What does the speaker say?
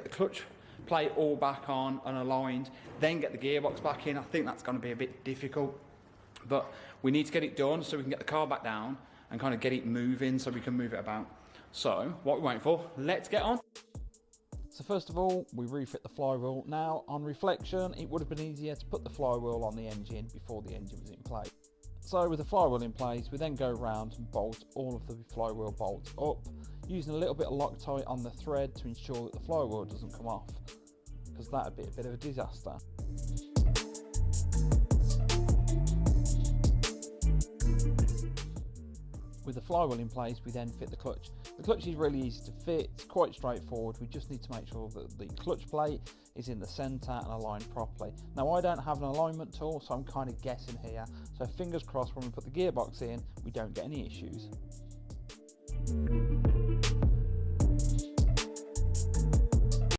the clutch plate all back on and aligned, then get the gearbox back in. I think that's going to be a bit difficult, but we need to get it done so we can get the car back down and kind of get it moving so we can move it about. So what we're waiting for, let's get on. So first of all, we refit the flywheel. Now on reflection, it would have been easier to put the flywheel on the engine before the engine was in place. So with the flywheel in place, we then go around and bolt all of the flywheel bolts up, using a little bit of Loctite on the thread to ensure that the flywheel doesn't come off, because that would be a bit of a disaster. With the flywheel in place, we then fit the clutch. The clutch is really easy to fit, it's quite straightforward. We just need to make sure that the clutch plate is in the centre and aligned properly. Now I don't have an alignment tool, so I'm kind of guessing here. So fingers crossed when we put the gearbox in, we don't get any issues.